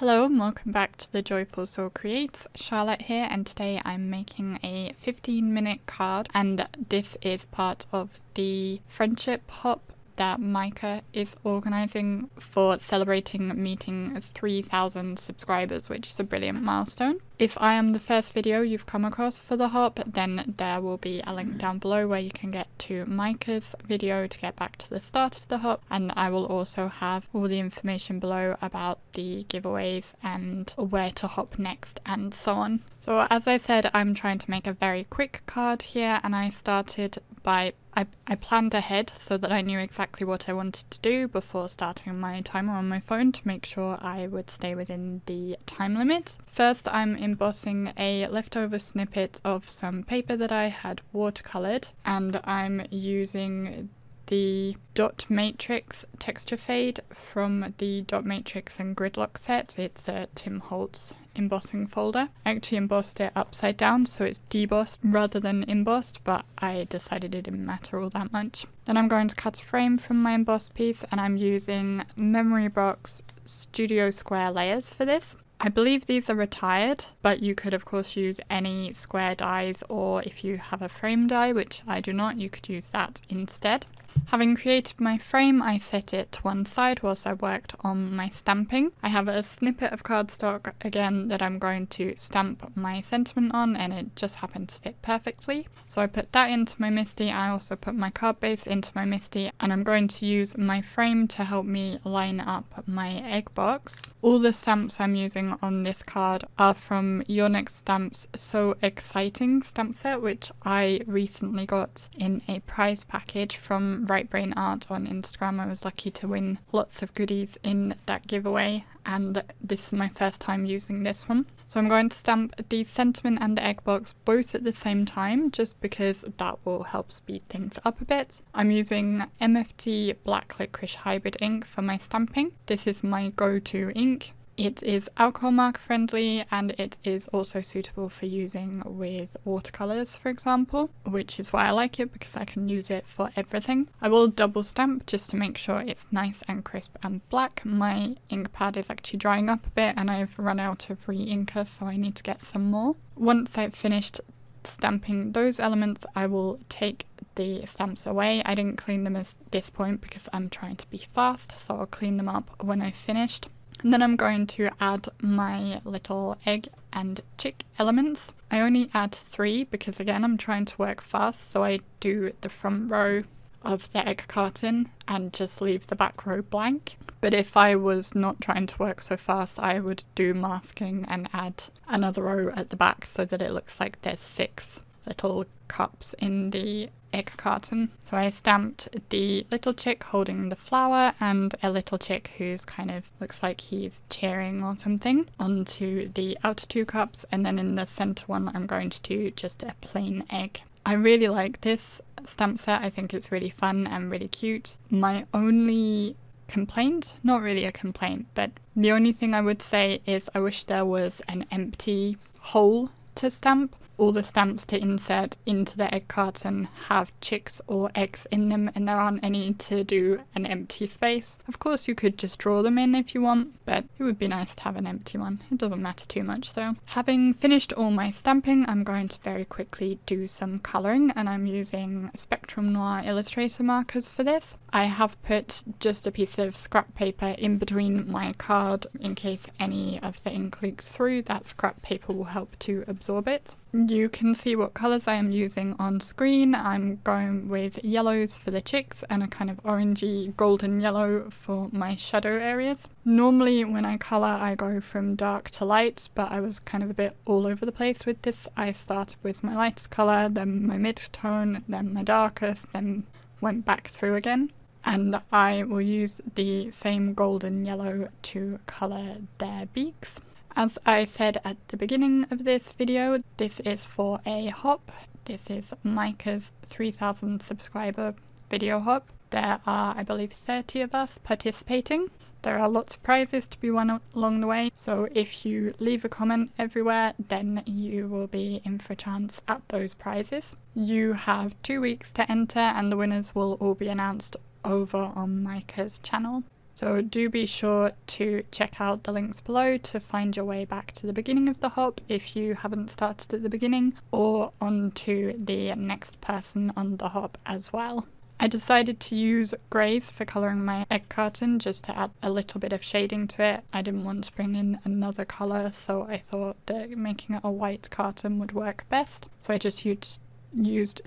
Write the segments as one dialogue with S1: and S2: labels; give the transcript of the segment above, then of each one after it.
S1: Hello and welcome back to the Joyful Soul Creates. Charlotte here, and today I'm making a 15-minute card, and this is part of the friendship hop that Maaike is organising for celebrating meeting 3,000 subscribers, which is a brilliant milestone. If I am the first video you've come across for the hop, then there will be a link down below where you can get to Maaike's video to get back to the start of the hop, and I will also have all the information below about the giveaways and where to hop next and so on. So as I said, I'm trying to make a very quick card here, and I started by I planned ahead so that I knew exactly what I wanted to do before starting my timer on my phone to make sure I would stay within the time limit. First, I'm embossing a leftover snippet of some paper that I had watercolored, and I'm using the dot matrix texture fade from the dot matrix and Gridlock set. It's a Tim Holtz embossing folder. I actually embossed it upside down, so it's debossed rather than embossed, but I decided it didn't matter all that much. Then I'm going to cut a frame from my embossed piece, and I'm using Memory Box Studio Square layers for this. I believe these are retired, but you could of course use any square dies, or if you have a frame die, which I do not, you could use that instead. Having created my frame, I set it to one side whilst I worked on my stamping. I have a snippet of cardstock again that I'm going to stamp my sentiment on, and it just happened to fit perfectly. So I put that into my MISTI. I also put my card base into my MISTI, and I'm going to use my frame to help me line up my egg box. All the stamps I'm using on this card are from Your Next Stamp's So Egg-citing stamp set, which I recently got in a prize package from Right Brain Art on Instagram. I was lucky to win lots of goodies in that giveaway, and this is my first time using this one. So I'm going to stamp the sentiment and the egg box both at the same time, just because that will help speed things up a bit. I'm using MFT Black Licorice Hybrid ink for my stamping. This is my go-to ink. It is alcohol marker friendly, and it is also suitable for using with watercolours, for example, which is why I like it, because I can use it for everything. I will double stamp just to make sure it's nice and crisp and black. My ink pad is actually drying up a bit, and I've run out of re-inker, so I need to get some more. Once I've finished stamping those elements, I will take the stamps away. I didn't clean them at this point because I'm trying to be fast, so I'll clean them up when I've finished. And then I'm going to add my little egg and chick elements. I only add 3 because again I'm trying to work fast, so I do the front row of the egg carton and just leave the back row blank. But if I was not trying to work so fast, I would do masking and add another row at the back so that it looks like there's 6 little cups in the egg carton. So I stamped the little chick holding the flower and a little chick who's kind of looks like he's cheering or something onto the outer 2 cups, and then in the center one I'm going to do just a plain egg. I really like this stamp set. I think it's really fun and really cute. My only complaint, not really a complaint, but the only thing I would say is I wish there was an empty hole to stamp. All the stamps to insert into the egg carton have chicks or eggs in them, and there aren't any to do an empty space. Of course you could just draw them in if you want, but it would be nice to have an empty one. It doesn't matter too much though. Having finished all my stamping, I'm going to very quickly do some colouring, and I'm using Spectrum Noir Illustrator markers for this. I have put just a piece of scrap paper in between my card in case any of the ink leaks through. That scrap paper will help to absorb it. You can see what colours I am using on screen. I'm going with yellows for the chicks and a kind of orangey golden yellow for my shadow areas. Normally when I colour I go from dark to light, but I was kind of a bit all over the place with this. I started with my lightest colour, then my mid-tone, then my darkest, then went back through again. And I will use the same golden yellow to colour their beaks. As I said at the beginning of this video, this is for a hop. This is Maaike's 3,000 subscriber video hop. There are, I believe, 30 of us participating. There are lots of prizes to be won along the way, so if you leave a comment everywhere, then you will be in for a chance at those prizes. You have 2 weeks to enter, and the winners will all be announced over on Maaike's channel. So do be sure to check out the links below to find your way back to the beginning of the hop if you haven't started at the beginning, or onto the next person on the hop as well. I decided to use greys for colouring my egg carton just to add a little bit of shading to it. I didn't want to bring in another colour, so I thought that making it a white carton would work best. So I just used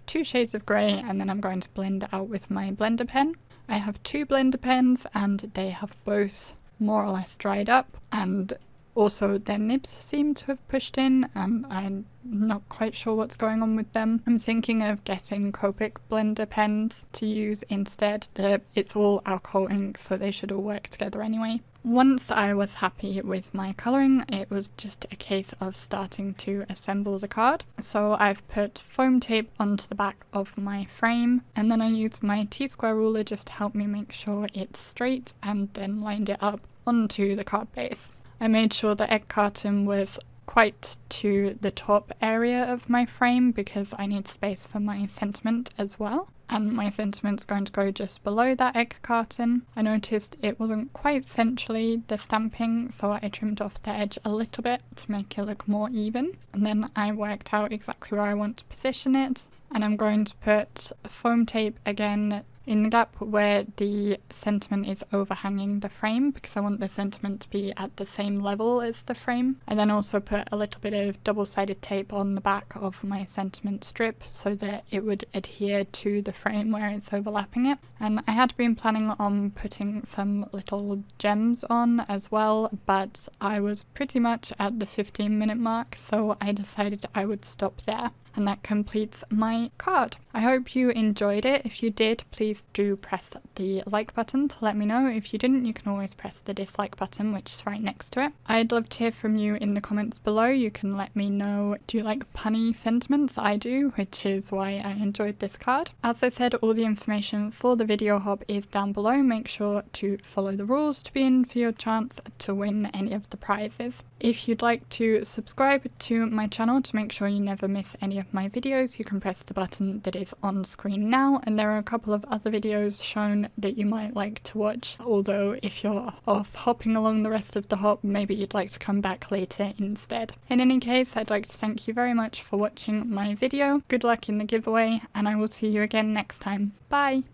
S1: 2 shades of grey, and then I'm going to blend it out with my blender pen. I have 2 blender pens and they have both more or less dried up, and also their nibs seem to have pushed in, and I'm not quite sure what's going on with them. I'm thinking of getting Copic blender pens to use instead. It's all alcohol ink, so they should all work together anyway. Once I was happy with my colouring, it was just a case of starting to assemble the card. So I've put foam tape onto the back of my frame, and then I used my T-square ruler just to help me make sure it's straight, and then lined it up onto the card base. I made sure the egg carton was quite to the top area of my frame because I need space for my sentiment as well. And my sentiment's going to go just below that egg carton. I noticed it wasn't quite centrally the stamping, so I trimmed off the edge a little bit to make it look more even. And then I worked out exactly where I want to position it. And I'm going to put foam tape again in the gap where the sentiment is overhanging the frame, because I want the sentiment to be at the same level as the frame. I then also put a little bit of double-sided tape on the back of my sentiment strip so that it would adhere to the frame where it's overlapping it. And I had been planning on putting some little gems on as well, but I was pretty much at the 15-minute mark, so I decided I would stop there. And that completes my card. I hope you enjoyed it. If you did, please do press the like button to let me know. If you didn't, you can always press the dislike button, which is right next to it. I'd love to hear from you in the comments below. You can let me know, do you like punny sentiments? I do, which is why I enjoyed this card. As I said, all the information for the video hop is down below. Make sure to follow the rules to be in for your chance to win any of the prizes. If you'd like to subscribe to my channel to make sure you never miss any of my videos, you can press the button that is on screen now, and there are a couple of other videos shown that you might like to watch, although if you're off hopping along the rest of the hop, maybe you'd like to come back later instead. In any case, I'd like to thank you very much for watching my video. Good luck in the giveaway, and I will see you again next time. Bye!